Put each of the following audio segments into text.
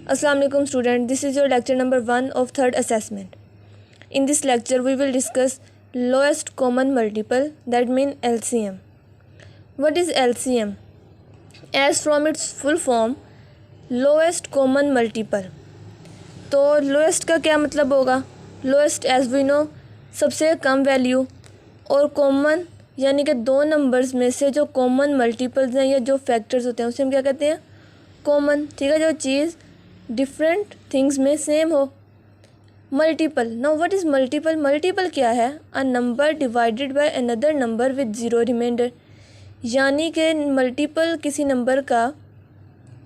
Assalamu alaikum student, this is your lecture number 1 of third assessment. In this lecture we will discuss lowest common multiple, that means LCM. What is LCM? As from its full form, lowest common multiple. तो lowest का क्या मतलब होगा? Lowest as we know सबसे कम value, और common यानी कि दो नंबर्स में से जो कॉमन मल्टीपल्स हैं या जो फैक्टर्स होते हैं उसे हम क्या कहते हैं? कॉमन. ठीक है, जो चीज़ डिफरेंट थिंग्स में सेम हो. Multiple. Now what is multiple? Multiple क्या है? A number divided by another number with zero reminder. यानी कि मल्टीपल किसी नंबर का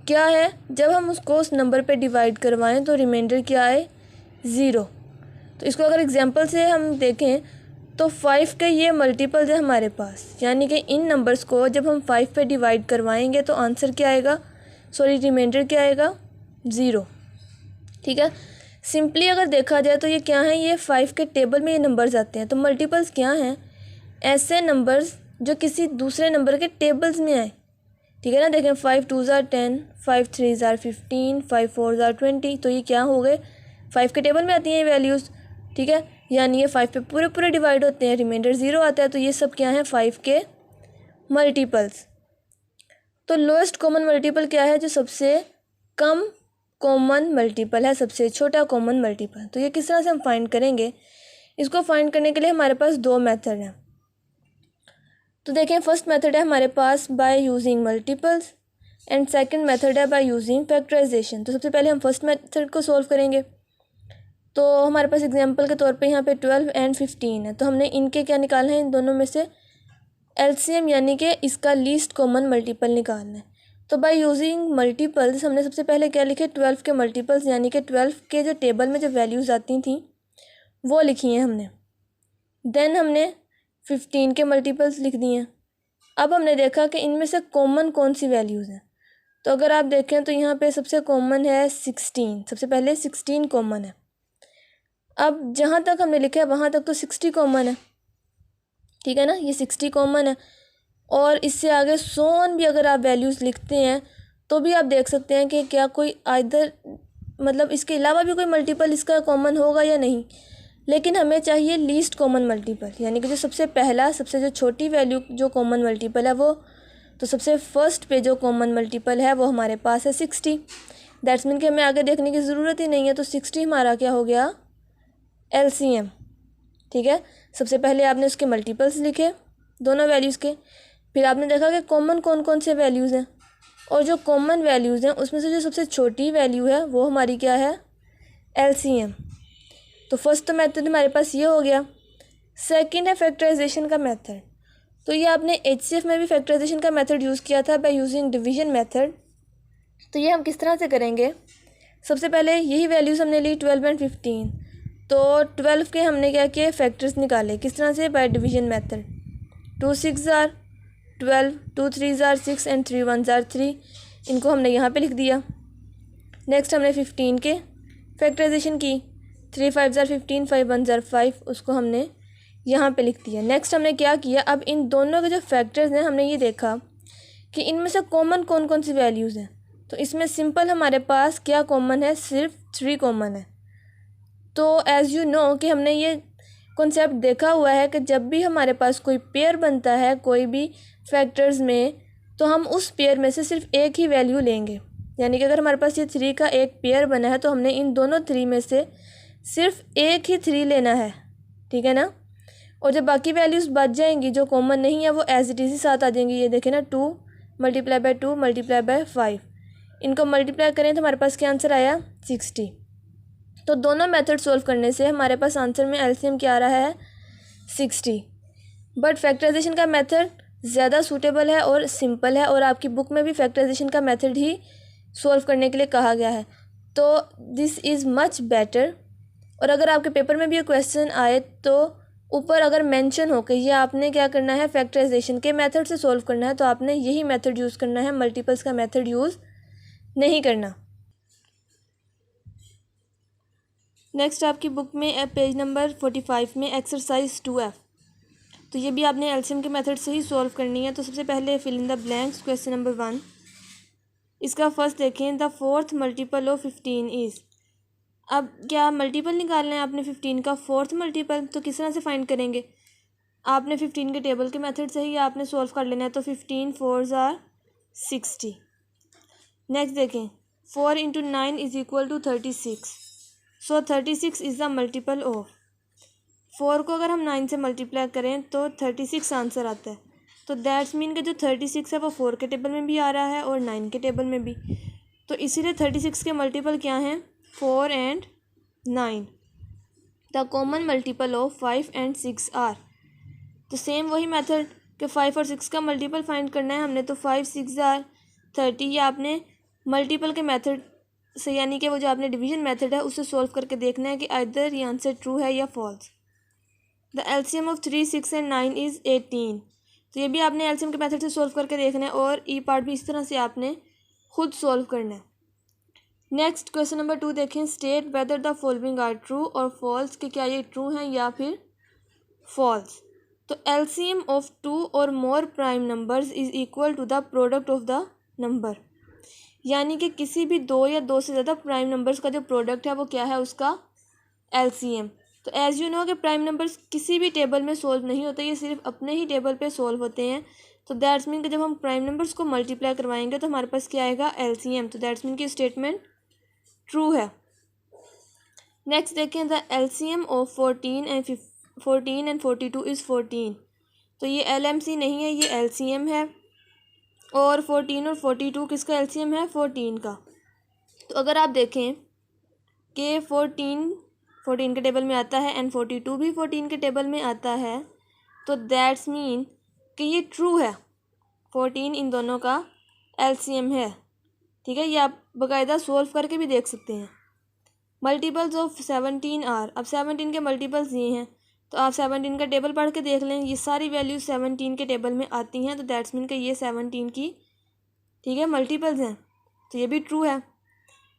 क्या है? जब हम उसको उस नंबर पे डिवाइड करवाएं तो रिमाइंडर क्या आए? ज़ीरो. तो इसको अगर एग्जांपल से हम देखें तो 5 के ये मल्टीपल्स है हमारे पास, यानी कि इन नंबर्स को जब हम 5 पे डिवाइड करवाएंगे तो आंसर क्या आएगा? रिमाइंडर क्या आएगा? ज़ीरो. ठीक है, सिंपली अगर देखा जाए तो ये क्या है? ये 5 के टेबल में ये नंबर्स आते हैं. तो मल्टीपल्स क्या हैं? ऐसे नंबर्स जो किसी दूसरे नंबर के टेबल्स में आए. ठीक है ना, देखें 5 2 ज़ार 10, 5 3 ज़ार 15, 5 4 ज़ार 20. तो ये क्या हो गए? 5 के टेबल में आती हैं ये वैल्यूज़. ठीक है, यानी ये 5 पे पूरे पूरे डिवाइड होते हैं, रिमाइंडर ज़ीरो आता है. तो ये सब क्या है? 5 के मल्टीपल्स. तो लोएस्ट कॉमन मल्टीपल क्या है? जो सबसे कम कॉमन मल्टीपल है, सबसे छोटा कॉमन मल्टीपल. तो ये किस तरह से हम फाइंड करेंगे? इसको फाइंड करने के लिए हमारे पास दो मेथड हैं. तो देखें, फर्स्ट मेथड है हमारे पास by using multiples and second method है बाय यूजिंग फैक्टराइजेशन. तो सबसे पहले हम फर्स्ट मेथड को सॉल्व करेंगे. तो हमारे पास एग्जांपल के तौर पे यहाँ पे 12 एंड 15 है. तो हमने इनके क्या निकालना है? इन दोनों में से एलसीएम यानी कि इसका लीस्ट कॉमन मल्टीपल निकालना है. तो बाय यूजिंग मल्टीपल्स हमने सबसे पहले क्या लिखे? 12 के मल्टीपल्स, यानी कि 12 के जो टेबल में जो वैल्यूज़ आती थी वो लिखी हैं हमने. देन हमने 15 के मल्टीपल्स लिख दिए हैं. अब हमने देखा कि इनमें से कॉमन कौन सी वैल्यूज़ हैं. तो अगर आप देखें तो यहाँ पे सबसे कॉमन है 16. सबसे पहले 16 कॉमन है. अब जहाँ तक हमने लिखा है वहाँ तक तो 60 कॉमन है. ठीक है ना, ये 60 कॉमन है. और इससे आगे सोन भी अगर आप वैल्यूज़ लिखते हैं तो भी आप देख सकते हैं कि क्या कोई आइदर मतलब इसके अलावा भी कोई मल्टीपल इसका कॉमन होगा या नहीं. लेकिन हमें चाहिए लीस्ट कॉमन मल्टीपल, यानी कि जो सबसे पहला, सबसे जो छोटी वैल्यू जो कॉमन मल्टीपल है वो. तो सबसे फर्स्ट पे जो कॉमन मल्टीपल है वो हमारे पास है 60. दैट्स मीन कि हमें आगे देखने की ज़रूरत ही नहीं है. तो 60 हमारा क्या हो गया? एलसीएम. ठीक है, सबसे पहले आपने उसके मल्टीपल्स लिखे दोनों वैल्यूज़ के, फिर आपने देखा कि कॉमन कौन कौन से वैल्यूज़ हैं, और जो कॉमन वैल्यूज़ हैं उसमें से जो सबसे छोटी वैल्यू है वो हमारी क्या है? एलसीएम. तो फर्स्ट तो मेथड हमारे पास ये हो गया. सेकंड है फैक्टराइजेशन का मेथड. तो ये आपने एचसीएफ में भी फैक्टराइजेशन का मेथड यूज़ किया था बाय यूजिंग डिवीजन मेथड. तो ये हम किस तरह से करेंगे? सबसे पहले यही वैल्यूज़ हमने ली 12 एंड 15. तो 12 के हमने क्या किए? फैक्टर्स निकाले. किस तरह से? By division method. 2 6 ज़ार 12, 2 3 ज़ार 6 एंड 3 1 ज़ार 3. इनको हमने यहाँ पे लिख दिया. नेक्स्ट हमने 15 के फैक्टराइजेशन की. 3 5 ज़ार 15, 5 1 ज़ार 5, उसको हमने यहाँ पे लिख दिया. नेक्स्ट हमने क्या किया? अब इन दोनों के जो फैक्टर्स हैं हमने ये देखा कि इनमें से कॉमन कौन कौन सी वैल्यूज़ हैं. तो इसमें सिंपल हमारे पास क्या कॉमन है? सिर्फ 3 कॉमन है. तो एज़ यू नो कि हमने ये कॉन्सेप्ट देखा हुआ है कि जब भी हमारे पास कोई पेयर बनता है कोई भी फैक्टर्स में, तो हम उस पेयर में से सिर्फ एक ही वैल्यू लेंगे. यानी कि अगर हमारे पास ये 3 का एक पेयर बना है तो हमने इन दोनों 3 में से सिर्फ एक ही 3 लेना है. ठीक है ना, और जब बाकी वैल्यूज़ बच जाएंगी जो कॉमन नहीं है वो एज इट इज़ ही साथ आ जाएंगी. ये देखें ना, 2 मल्टीप्लाई बाय 2 मल्टीप्लाई बाय 5, इनको मल्टीप्लाई करें तो हमारे पास क्या आंसर आया? 60. तो दोनों मेथड सॉल्व करने से हमारे पास आंसर में एलसीएम क्या आ रहा है? 60. बट फैक्टराइजेशन का मेथड ज़्यादा सूटेबल है और सिंपल है, और आपकी बुक में भी फैक्टराइजेशन का मेथड ही सॉल्व करने के लिए कहा गया है. तो दिस इज़ मच बेटर. और अगर आपके पेपर में भी ये क्वेश्चन आए तो ऊपर अगर मेंशन हो कि ये आपने क्या करना है? फैक्टराइजेशन के मेथड से सॉल्व करना है, तो आपने यही मेथड यूज़ करना है, मल्टीपल्स का मेथड यूज़ नहीं करना. नेक्स्ट आपकी बुक में पेज नंबर 45 में एक्सरसाइज 2F. तो ये भी आपने एलसीएम के मेथड से ही सॉल्व करनी है. तो सबसे पहले fill in the blanks. Question number 1, इसका फर्स्ट देखें, the fourth multiple of 15 is. अब क्या मल्टीपल निकालना है आपने 15 का फोर्थ मल्टीपल, तो किस तरह से फाइंड करेंगे? आपने 15 के टेबल के मेथड से ही आपने सॉल्व कर लेना है। तो 15 4s आर 60। नेक्स्ट देखें, 4 इंटू 9 is equal to 36। So 36 is the multiple of 4 को अगर हम 9 से मल्टीप्लाई करें तो 36 आंसर आता है। तो दैट्स मीन कि जो 36 है वो 4 के टेबल में भी आ रहा है और 9 के टेबल में भी। तो इसीलिए 36 के मल्टीपल क्या हैं? 4 and 9। The common multiple of 5 and 6 are. तो सेम वही मेथड कि 5 और 6 का मल्टीपल फाइंड करना है हमने। तो 5 6 आर 30। या आपने मल्टीपल के मेथड से, यानी कि वो जो आपने डिवीजन मेथड है उससे सॉल्व करके देखना है कि आइदर ये आंसर ट्रू है या false. The LCM of 3 6 and 9 is 18। तो ये भी आपने एलसीएम के मेथड से सॉल्व करके देखना है और ई पार्ट भी इस तरह से आपने खुद सॉल्व करना है। नेक्स्ट क्वेश्चन नंबर 2 देखें, state whether the following are true और फॉल्स, कि क्या ये ट्रू हैं या फिर फॉल्स। तो एलसीएम ऑफ 2 और more prime numbers is equal to the product of the number. यानी कि किसी भी 2 या 2 से ज़्यादा प्राइम नंबर्स का जो प्रोडक्ट है वो क्या है? उसका एलसीएम। तो एज यू नो कि प्राइम नंबर्स किसी भी टेबल में सोल्व नहीं होते, ये सिर्फ अपने ही टेबल पे सोल्व होते हैं। तो दैट्स मीन कि जब हम प्राइम नंबर्स को मल्टीप्लाई करवाएंगे तो हमारे पास क्या आएगा? एलसीएम। तो दैट्स मीन कि स्टेटमेंट ट्रू है। नेक्स्ट देखें, the LCM of 14 and 42 is 14। तो ये एलएमसी नहीं है, ये एलसीएम है। और 14 और 42 किसका एलसीएम है? 14 का। तो अगर आप देखें कि 14 के टेबल में आता है एंड 42 भी 14 के टेबल में आता है, तो दैट्स मीन कि ये ट्रू है। 14 इन दोनों का एलसीएम है। ठीक है, ये आप बाकायदा सॉल्व करके भी देख सकते हैं। Multiples of 17 are. अब 17 के मल्टीपल्स ये हैं, तो आप 17 का टेबल पढ़ के देख लें। ये सारी वैल्यूज 17 के टेबल में आती हैं, तो दैट्स मीन कि ये 17 की, ठीक है, मल्टीपल्स हैं। तो ये भी ट्रू है।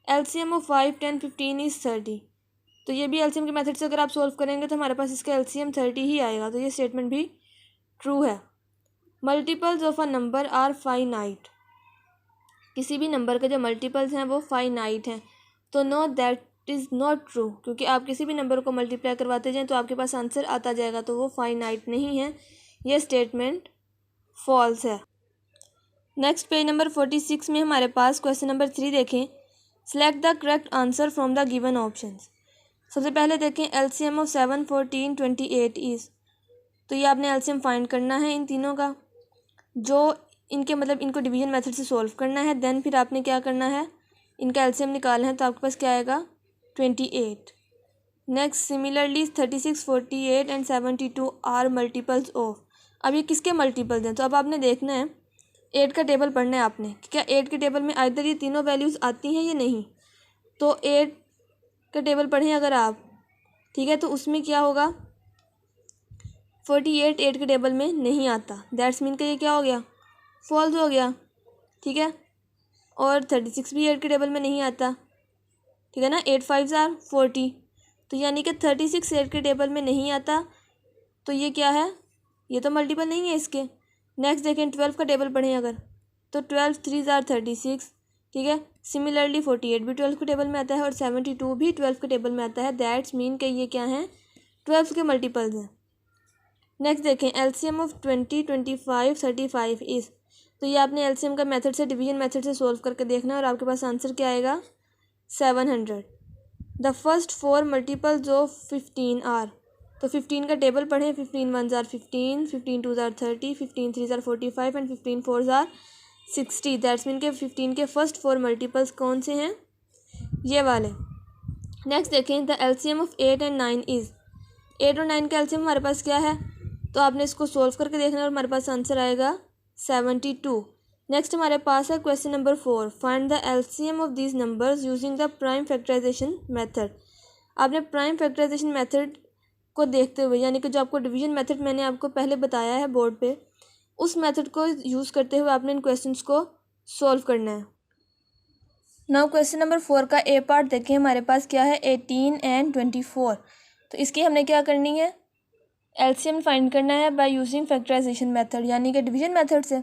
LCM of 5 10 15 is 30। तो ये भी एलसीएम के मेथड से अगर आप सॉल्व करेंगे तो हमारे पास इसका एलसीएम 30 ही आएगा। तो ये स्टेटमेंट भी ट्रू है। Multiples of a number are finite. किसी भी नंबर के जो मल्टीपल्स हैं वो फाइनाइट हैं। तो know that is not true, क्योंकि आप किसी भी नंबर को मल्टीप्लाई करवाते जाएं तो आपके पास आंसर आता जाएगा, तो वो फाइनाइट नहीं है। ये स्टेटमेंट फॉल्स है। नेक्स्ट पेज नंबर 46 में हमारे पास क्वेश्चन नंबर 3 देखें, select the correct answer from the given options. सबसे पहले देखें, एलसीएम ऑफ 7 14 28 इज़। तो ये आपने एलसीएम फाइंड करना है इन तीनों का, जो इनके मतलब इनको डिवीजन मेथड से सॉल्व करना है। देन फिर आपने क्या करना है? इनका एलसीएम निकालना है। तो आपके पास क्या आएगा? 28। Next similarly 36 48 and 72 are multiples of. अब ये किसके मल्टीपल्स हैं? तो अब आपने देखना है 8 का टेबल पढ़ना है आपने, क्या 8 के टेबल में आइदर ये तीनों वैल्यूज़ आती हैं या नहीं। तो 8 का टेबल पढ़ें अगर आप, ठीक है, तो उसमें क्या होगा? 48 8 के टेबल में नहीं आता। दैट्स मीन का ये क्या हो गया? फॉल्स हो गया। ठीक है, और 36 भी 8 के टेबल में नहीं आता। ठीक है ना, 8 5s आर 40। तो यानी कि 36 8 के टेबल में नहीं आता, तो ये क्या है? ये तो मल्टीपल नहीं है इसके। नेक्स्ट देखें, 12 का टेबल पढ़ें अगर, तो 12 3s आर 36। ठीक है, सिमिलरली 48 भी 12 के टेबल में आता है और 72 भी 12 के टेबल में आता है। दैट्स मीन कि ये क्या हैं? 12 के मल्टीपल्स हैं। नेक्स्ट देखें, एलसीएम ऑफ 20 25 35 इज़। तो ये आपने एलसीएम का मेथड से, डिवीजन मेथड से सॉल्व करके देखना है और आपके पास आंसर क्या आएगा? 700। The first 4 multiples of 15 are. तो 15 का टेबल पढ़ें। 15 1s are 15, 15 2s are 30, 15 3s are 45 and 15 4s are 60। That's mean के 15 के फर्स्ट 4 मल्टीपल्स कौन से हैं? ये वाले। नेक्स्ट देखें, the LCM of 8 and 9 is. 8 और 9 का एलसीएम हमारे पास क्या है? तो आपने इसको सॉल्व करके देखना है और हमारे पास आंसर आएगा 72। नेक्स्ट हमारे पास है question number 4, find the LCM of these numbers using the prime factorisation method. आपने प्राइम फैक्टराइजेशन मेथड को देखते हुए, यानी कि जो आपको डिवीजन मेथड मैंने आपको पहले बताया है बोर्ड पे, उस मेथड को यूज़ करते हुए आपने इन क्वेश्चंस को सॉल्व करना है। नाउ क्वेश्चन नंबर 4 का ए पार्ट देखें। हमारे पास क्या है? 18 एंड 24। तो इसकी हमने क्या करनी है? एलसीएम फाइंड करना है बाय यूजिंग फैक्टराइजेशन मेथड, यानी कि डिवीजन मेथड से।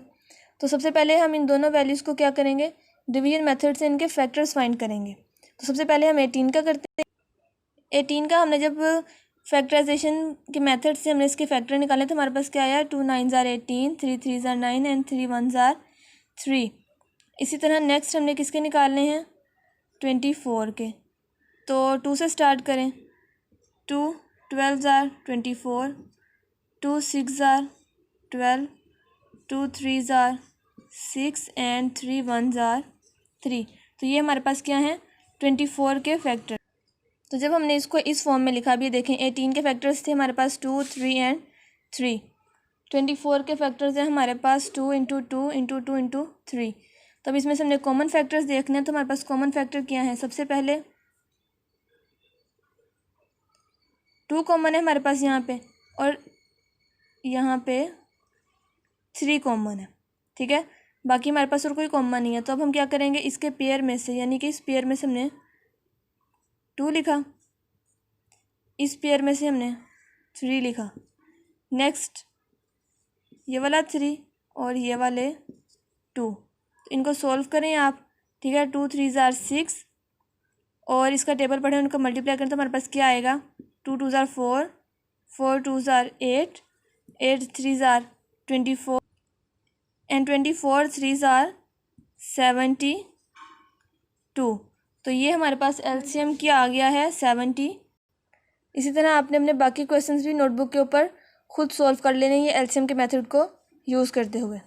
तो सबसे पहले हम इन दोनों वैल्यूज़ को क्या करेंगे? डिवीजन मेथड से इनके फैक्टर्स फाइंड करेंगे। तो सबसे पहले हम 18 का करते हैं। 18 का हमने जब फैक्टराइजेशन के मेथड से हमने इसके फैक्टर निकाले तो हमारे पास क्या आया, 2 9s are 18, 3 3s are 9 and 3 1s are 3। इसी तरह नेक्स्ट हमने किसके निकालने हैं, 24 के। तो 2 से स्टार्ट करें, 2 12s are 24, 2 6s are 12, 2 3s are 6 and 3 1s are 3। तो ये हमारे पास क्या है, 24 के फैक्टर। तो जब हमने इसको इस फॉर्म में लिखा, भी देखें 18 के फैक्टर्स थे हमारे पास 2 3 एंड 3, 24 के फैक्टर्स हैं हमारे पास 2 इंटू 2 इंटू 2 इंटू 3। तब इसमें से हमने कॉमन फैक्टर्स देखने हैं। तो हमारे पास कॉमन फैक्टर क्या है, सबसे पहले 2 कॉमन है हमारे पास यहाँ पे, और यहाँ पे 3 कॉमन है, ठीक है। बाकी हमारे पास और कोई कॉमन नहीं है। तो अब हम क्या करेंगे, इसके पेयर में से, यानी कि इस पेयर में से हमने 2 लिखा, इस पेयर में से हमने 3 लिखा, नेक्स्ट ये वाला 3 और ये वाले 2। तो इनको सॉल्व करें आप, ठीक है। 2 3s are 6 और इसका टेबल पढ़ें, उनको मल्टीप्लाई करें तो हमारे पास क्या आएगा, 2 2s are 4, 4 2s are 8, 8 3s are 24 and 24 3s are 72। तो ये हमारे पास एलसीएम क्या आ गया है, 70। इसी तरह आपने अपने बाकी क्वेश्चंस भी नोटबुक के ऊपर खुद सॉल्व कर लेने, ये एलसीएम के मेथड को यूज़ करते हुए।